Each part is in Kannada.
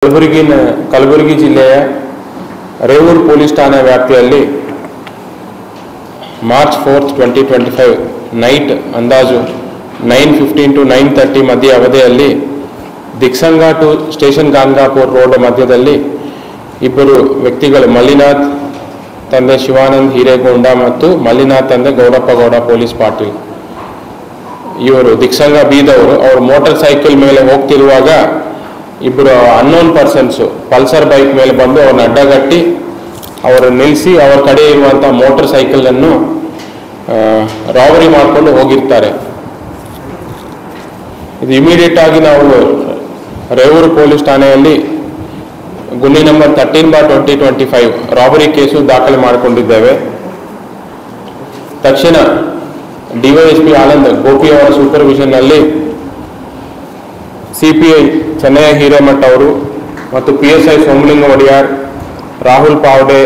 ಕಲಬುರಗಿ ಜಿಲ್ಲೆಯ ರೇವೂರು ಪೊಲೀಸ್ ಠಾಣಾ ವ್ಯಾಪ್ತಿಯಲ್ಲಿ ಮಾರ್ಚ್ 4, 2025 ನೈಟ್ ಅಂದಾಜು 9:15 to 9:30 ಮಧ್ಯ ಅವಧಿಯಲ್ಲಿ ದಿಕ್ಸಂಗ ಟು ಸ್ಟೇಷನ್ ಗಾಂಗಾಪುರ್ ರೋಡ್ ಮಧ್ಯದಲ್ಲಿ ಇಬ್ಬರು ವ್ಯಕ್ತಿಗಳು ಮಲ್ಲಿನಾಥ್ ತಂದೆ ಶಿವಾನಂದ್ ಹಿರೇಗೊಂಡ ಮತ್ತು ಮಲ್ಲಿನಾಥ್ ತಂದೆ ಗೌಡಪ್ಪ ಗೌಡ ಪೊಲೀಸ್ ಪಾಟೀಲ್ ಇವರು ದಿಕ್ಸಂಗ ಬೀದವರು ಅವರು ಮೋಟಾರ್ ಸೈಕಲ್ ಮೇಲೆ ಹೋಗ್ತಿರುವಾಗ ಇಬ್ಬರು ಅನ್ನೋನ್ ಪರ್ಸನ್ಸ್ ಪಲ್ಸರ್ ಬೈಕ್ ಮೇಲೆ ಬಂದು ಅವ್ರನ್ನ ಅಡ್ಡಗಟ್ಟಿ ಅವರು ನಿಲ್ಲಿಸಿ ಅವರ ಕಡೆ ಇರುವಂಥ ಮೋಟಾರ್ ಸೈಕಲ್ ಅನ್ನು ರಾಬರಿ ಮಾಡಿಕೊಂಡು ಹೋಗಿರ್ತಾರೆ. ಇದು ಇಮಿಡಿಯೇಟ್ ಆಗಿ ನಾವು ರೇವೂರು ಪೊಲೀಸ್ ಠಾಣೆಯಲ್ಲಿ ಗುನ್ನಿ ನಂಬರ್ 13/2025 ರಾಬರಿ ಕೇಸು ದಾಖಲೆ ಮಾಡಿಕೊಂಡಿದ್ದೇವೆ. ತಕ್ಷಣ ಡಿವೈಎಸ್ಪಿ ಆನಂದ್ ಗೋಪಿ ಅವರ ಸೂಪರ್ವಿಷನ್ನಲ್ಲಿ ಸಿಪಿಐ ಚೆನ್ನಯ್ಯ ಹಿರೇಮಠ್ ಅವರು ಮತ್ತು PSI ಸೋಮಲಿಂಗ ಒಡಿಯಾರ್, ರಾಹುಲ್ ಪಾವ್ಡೆ,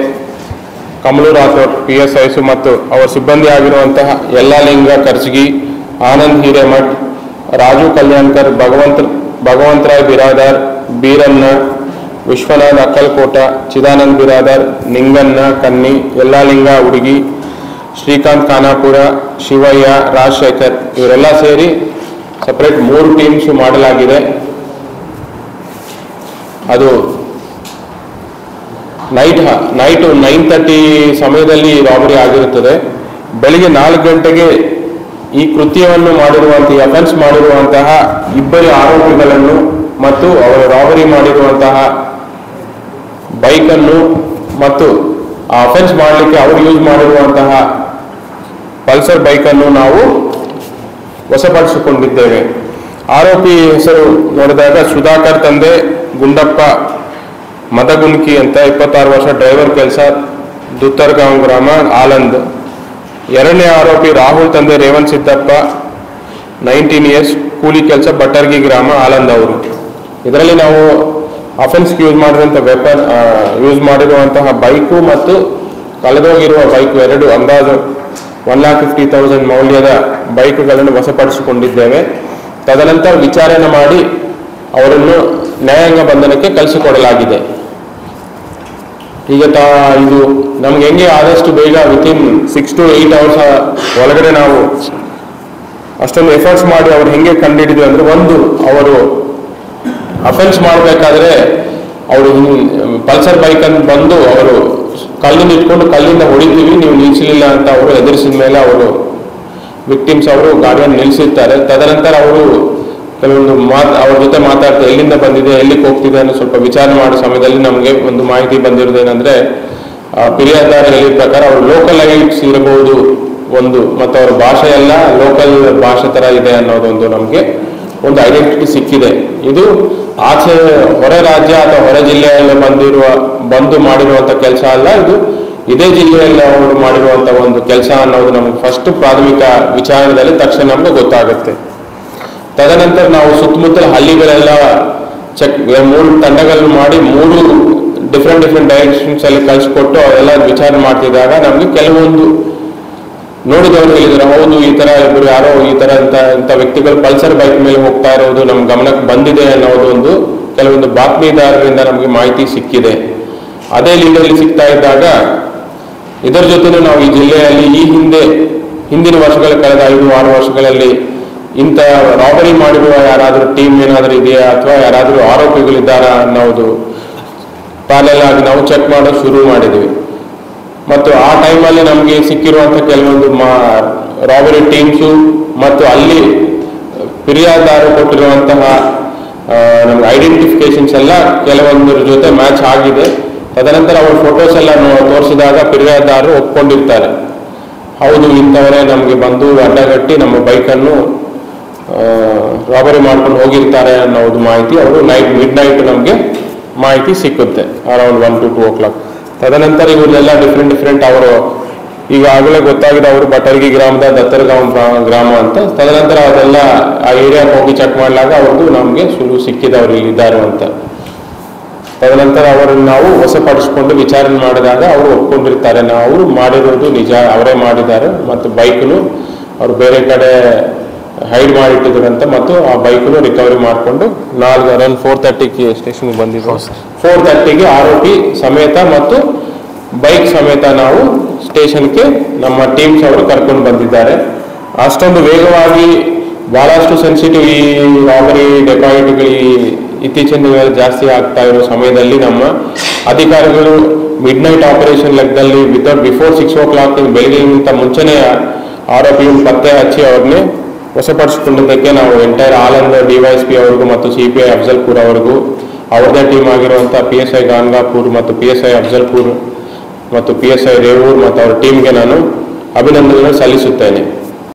ಕಮಲು ರಾಥೋಡ್ PSIs ಮತ್ತು ಅವರ ಸಿಬ್ಬಂದಿ ಆಗಿರುವಂತಹ ಯಲ್ಲಾಲಿಂಗ ಕರ್ಜಗಿ, ಆನಂದ್ ಹಿರೇಮಠ್, ರಾಜು ಕಲ್ಯಾಣ್ಕರ್, ಭಗವಂತರಾಯ್ ಬಿರಾದಾರ್, ಬೀರಣ್ಣ, ವಿಶ್ವನಾಥ್ ಅಕ್ಕಲ್ಕೋಟ, ಚಿದಾನಂದ್ ಬಿರಾದಾರ್, ನಿಂಗಣ್ಣ ಕನ್ನಿ, ಯಲ್ಲಾಲಿಂಗ ಹುಡುಗಿ, ಶ್ರೀಕಾಂತ್ ಖಾನಾಪುರ, ಶಿವಯ್ಯ, ರಾಜಶೇಖರ್ ಇವರೆಲ್ಲ ಸೇರಿ ಸಪರೇಟ್ 3 ಟೀಮ್ಸ್ ಮಾಡಲಾಗಿದೆ. ಅದು ನೈಟ್ 9:30 ಸಮಯದಲ್ಲಿ ರಾಬರಿ ಆಗಿರುತ್ತದೆ. ಬೆಳಿಗ್ಗೆ 4 ಗಂಟೆಗೆ ಈ ಕೃತ್ಯವನ್ನು ಮಾಡಿರುವಂತಹ ಅಫೆನ್ಸ್ ಮಾಡಿರುವಂತಹ ಇಬ್ಬರು ಆರೋಪಿಗಳನ್ನು ಮತ್ತು ಅವರು ರಾಬರಿ ಮಾಡಿರುವಂತಹ ಬೈಕನ್ನು ಮತ್ತು ಆ ಅಫೆನ್ಸ್ ಮಾಡಲಿಕ್ಕೆ ಅವರು ಯೂಸ್ ಮಾಡಿರುವಂತಹ ಪಲ್ಸರ್ ಬೈಕನ್ನು ನಾವು ವಶಪಡಿಸಿಕೊಂಡಿದ್ದೇವೆ. ಆರೋಪಿ ಹೆಸರು ನೋಡಿದಾಗ ಸುಧಾಕರ್ ತಂದೆ ಗುಂಡಪ್ಪ ಮದಗುನ್ಕಿ ಅಂತ 26 ವರ್ಷ, ಡ್ರೈವರ್ ಕೆಲಸ, ದುತ್ತರ್ಗಾಂವ್ ಗ್ರಾಮ, ಆಲಂದ್. ಎರಡನೇ ಆರೋಪಿ ರಾಹುಲ್ ತಂದೆ ರೇವಣ್ ಸಿದ್ದಪ್ಪ 19 years, ಕೂಲಿ ಕೆಲಸ, ಬಟ್ಟರ್ಗಿ ಗ್ರಾಮ, ಆಲಂದ್ ಅವರು. ಇದರಲ್ಲಿ ನಾವು ಅಫೆನ್ಸ್ಗೆ ಯೂಸ್ ಮಾಡಿರುವಂತಹ ಬೈಕು ಮತ್ತು ಕಳೆದೋಗಿರುವ ಬೈಕು ಎರಡು ಅಂದಾಜು 1,50,000 ಮೌಲ್ಯದ ಬೈಕ್ಗಳನ್ನು ವಶಪಡಿಸಿಕೊಂಡಿದ್ದೇವೆ. ತದನಂತರ ವಿಚಾರಣೆ ಮಾಡಿ ಅವರನ್ನು ನ್ಯಾಯಾಂಗ ಬಂಧನಕ್ಕೆ ಕಳಿಸಿಕೊಡಲಾಗಿದೆ. ಈಗ ಇದು ನಮ್ಗೆ ಹೆಂಗೆ ಆದಷ್ಟು ಬೇಗ ವಿತಿನ್ 6 to 8 hours ಒಳಗಡೆ ನಾವು ಅಷ್ಟೊಂದು ಎಫರ್ಟ್ಸ್ ಮಾಡಿ ಅವ್ರು ಹೆಂಗೆ ಕಂಡುಹಿಡಿದ್ವಿ ಅಂದರೆ, ಒಂದು ಅವರು ಅಫೆನ್ಸ್ ಮಾಡಬೇಕಾದ್ರೆ ಅವರು ಪಲ್ಸರ್ ಬೈಕ್ ಅಂತ ಬಂದು ಅವರು ಕಲ್ಲಿಂದ ಇಟ್ಕೊಂಡು ಕಲ್ಲಿಂದ ಹೊಡಿತೀವಿ ನೀವು ನಿಲ್ಲಿಸಲಿಲ್ಲ ಅಂತ ಅವರು ಎದುರಿಸಿದ ಮೇಲೆ ಅವರು ವಿಕ್ಟಿಮ್ಸ್ ಅವರು ಗಾಡಿಯನ್ನು ನಿಲ್ಲಿಸಿರ್ತಾರೆ. ತದನಂತರ ಅವರು ಕೆಲವೊಂದು ಅವ್ರ ಜೊತೆ ಮಾತಾಡ್ತಾರೆ, ಎಲ್ಲಿಂದ ಬಂದಿದೆ, ಎಲ್ಲಿಗೆ ಹೋಗ್ತಿದೆ ಅನ್ನೋ ಸ್ವಲ್ಪ ವಿಚಾರಣೆ ಮಾಡೋ ಸಮಯದಲ್ಲಿ ನಮಗೆ ಒಂದು ಮಾಹಿತಿ ಬಂದಿರೋದೇನೆಂದರೆ, ಫಿರ್ಯಾದಿದಾರ ಹೇಳಿದ ಪ್ರಕಾರ ಅವರು ಲೋಕಲ್ ಐಟ್ಸ್ ಇರಬಹುದು ಒಂದು, ಮತ್ತು ಅವ್ರ ಭಾಷೆ ಎಲ್ಲ ಲೋಕಲ್ ಭಾಷೆ ಥರ ಇದೆ ಅನ್ನೋದೊಂದು ನಮಗೆ ಒಂದು ಐಡೆಂಟಿಟಿ ಸಿಕ್ಕಿದೆ. ಇದು ಆಚೆ ಹೊರ ರಾಜ್ಯ ಅಥವಾ ಹೊರ ಜಿಲ್ಲೆಯಲ್ಲಿ ಬಂದು ಮಾಡಿರುವಂಥ ಕೆಲಸ ಅಲ್ಲ, ಇದು ಇದೇ ಜಿಲ್ಲೆಯಲ್ಲಿ ಅವರು ಮಾಡಿರುವಂಥ ಒಂದು ಕೆಲಸ ಅನ್ನೋದು ನಮಗೆ ಫಸ್ಟ್ ಪ್ರಾಥಮಿಕ ವಿಚಾರಣೆಯಲ್ಲಿ ತಕ್ಷಣ ನಮಗೆ ಗೊತ್ತಾಗುತ್ತೆ. ತದನಂತರ ನಾವು ಸುತ್ತಮುತ್ತಲ ಹಳ್ಳಿಗಳೆಲ್ಲ 3 ತಂಡಗಳನ್ನು ಮಾಡಿ 3 ಡಿಫ್ರೆಂಟ್ ಡೈರೆಕ್ಷನ್ಸ್ ಅಲ್ಲಿ ಕಳಿಸ್ಕೊಟ್ಟು ಅವೆಲ್ಲ ವಿಚಾರಣೆ ಮಾಡ್ತಿದ್ದಾಗ ನಮಗೆ ಕೆಲವೊಂದು ನೋಡಿದವರು ಹೇಳಿದ್ರು, ಹೌದು ಈ ತರ ಇಬ್ಬರು ಯಾರೋ ಈ ತರ ಇಂಥ ವ್ಯಕ್ತಿಗಳು ಪಲ್ಸರ್ ಬೈಕ್ ಮೇಲೆ ಹೋಗ್ತಾ ಇರೋದು ನಮ್ಮ ಗಮನಕ್ಕೆ ಬಂದಿದೆ ಅನ್ನೋದು ಒಂದು ಕೆಲವೊಂದು ಬಾತ್ಮೀದಾರರಿಂದ ನಮಗೆ ಮಾಹಿತಿ ಸಿಕ್ಕಿದೆ. ಅದೇ ಲೀಡಲ್ಲಿ ಸಿಗ್ತಾ ಇದ್ದಾಗ ಇದರ ಜೊತೆನೂ ನಾವು ಈ ಜಿಲ್ಲೆಯಲ್ಲಿ ಹಿಂದಿನ ವರ್ಷಗಳ ಕಳೆದ 5-6 ವರ್ಷಗಳಲ್ಲಿ ಇಂಥ ರಾಬರಿ ಮಾಡಿರುವ ಯಾರಾದರೂ ಟೀಮ್ ಏನಾದರೂ ಇದೆಯಾ ಅಥವಾ ಯಾರಾದರೂ ಆರೋಪಿಗಳಿದ್ದಾರಾ ಅನ್ನೋದು ಪ್ಯಾರಲಲ್ ಆಗಿ ನಾವು ಚೆಕ್ ಮಾಡೋದು ಶುರು ಮಾಡಿದ್ವಿ. ಮತ್ತು ಆ ಟೈಮಲ್ಲಿ ನಮಗೆ ಸಿಕ್ಕಿರುವಂಥ ಕೆಲವೊಂದು ರಾಬರಿ ಟೀಮ್ಸು ಮತ್ತು ಅಲ್ಲಿ ಫಿರ್ಯಾದಿದಾರರು ಕೊಟ್ಟಿರುವಂತಹ ನಮ್ಗೆ ಐಡೆಂಟಿಫಿಕೇಶನ್ಸ್ ಎಲ್ಲ ಕೆಲವೊಂದರ ಜೊತೆ ಮ್ಯಾಚ್ ಆಗಿದೆ. ತದನಂತರ ಅವ್ರ ಫೋಟೋಸ್ ಎಲ್ಲ ತೋರಿಸಿದಾಗ ಫಿರ್ಯಾದಿದಾರರು ಒಪ್ಕೊಂಡಿರ್ತಾರೆ, ಹೌದು ಇಂಥವರೇ ನಮಗೆ ಬಂದು ಅಡ್ಡಗಟ್ಟಿ ನಮ್ಮ ಬೈಕನ್ನು ರಾಬರಿ ಮಾಡ್ಕೊಂಡು ಹೋಗಿರ್ತಾರೆ ಅನ್ನೋದು ಮಾಹಿತಿ ಅವರು ಮಿಡ್ ನೈಟ್ ನಮಗೆ ಮಾಹಿತಿ ಸಿಕ್ಕುತ್ತೆ, ಅರೌಂಡ್ 1 to 2 o'clock. ತದನಂತರ ಇವರೆಲ್ಲ ಡಿಫ್ರೆಂಟ್ ಅವರು ಈಗಾಗಲೇ ಗೊತ್ತಾಗಿದೆ ಅವರು ಬಟ್ಟರ್ಗಿ ಗ್ರಾಮದ ದತ್ತರ್ಗಾಂವ್ ಗ್ರಾಮ ಅಂತ. ತದನಂತರ ಅದೆಲ್ಲ ಆ ಏರಿಯಾಕ್ಕೆ ಹೋಗಿ ಚೆಕ್ ಮಾಡಲಾಗ ಅವ್ರದ್ದು ನಮಗೆ ಸುಳ್ಳು ಸಿಕ್ಕಿದೆ ಅವರು ಇಲ್ಲಿದ್ದಾರೆ ಅಂತ. ತದನಂತರ ಅವರನ್ನು ನಾವು ವಶಪಡಿಸಿಕೊಂಡು ವಿಚಾರಣೆ ಮಾಡಿದಾಗ ಅವರು ಒಪ್ಕೊಂಡಿರ್ತಾರೆ, ನಾವು ಮಾಡಿರೋದು ನಿಜ, ಅವರೇ ಮಾಡಿದ್ದಾರೆ ಮತ್ತು ಬೈಕ್ನು ಅವರು ಬೇರೆ ಕಡೆ ಹೈಡ್ ಮಾಡಿಟ್ಟಿದ್ರಂತ ಮತ್ತು ಆ ಬೈಕನ್ನು ರಿಕವರಿ ಮಾಡಿಕೊಂಡು ಅರೌಂಡ್ 4:30ಗೆ ಸ್ಟೇಷನ್ಗೆ ಬಂದಿದ್ದು. 4:30ಗೆ ಆರೋಪಿ ಸಮೇತ ಮತ್ತು ಬೈಕ್ ಸಮೇತ ನಾವು ಸ್ಟೇಷನ್ಗೆ ನಮ್ಮ ಟೀಮ್ಸ್ ಅವರು ಕರ್ಕೊಂಡು ಬಂದಿದ್ದಾರೆ. ಅಷ್ಟೊಂದು ವೇಗವಾಗಿ ಬಹಳಷ್ಟು ಸೆನ್ಸಿಟಿವ್ ಈ ರಾಬರಿ ಡೆಪಾಯಿಟ್ಗಳು ಇತ್ತೀಚಿನ ದಿನಗಳಲ್ಲಿ ಜಾಸ್ತಿ ಆಗ್ತಾ ಇರೋ ಸಮಯದಲ್ಲಿ ನಮ್ಮ ಅಧಿಕಾರಿಗಳು ಮಿಡ್ನೈಟ್ ಆಪರೇಷನ್ ಲೆಕ್ಕದಲ್ಲಿ ಬಿಫೋರ್ 6 o'clock ಬೆಳಗ್ಗೆಗಿಂತ ಮುಂಚೆನೇ ಆರೋಪಿಯನ್ನು ಪತ್ತೆ ಹಚ್ಚಿ ಅವ್ರನ್ನೇ ವಶಪಡಿಸಿಕೊಂಡಿದ್ದಕ್ಕೆ ನಾವು ಎಂಟೈರ್ ಆಲಂದ್ DYSP ಅವ್ರಿಗೂ ಮತ್ತು CPI ಅಫ್ಜಲ್ಪುರ್ ಅವ್ರಿಗೂ ಅವ್ರದೇ ಟೀಮ್ ಆಗಿರುವಂಥ PSI ಗಾನ್ಗಾಪುರ್ ಮತ್ತು PSI ಅಫ್ಜಲ್ಪುರ್ ಮತ್ತು PSI ರೇವೂರ್ ಮತ್ತು ಅವ್ರ ಟೀಮ್ಗೆ ನಾನು ಅಭಿನಂದನೆಗಳನ್ನು ಸಲ್ಲಿಸುತ್ತೇನೆ.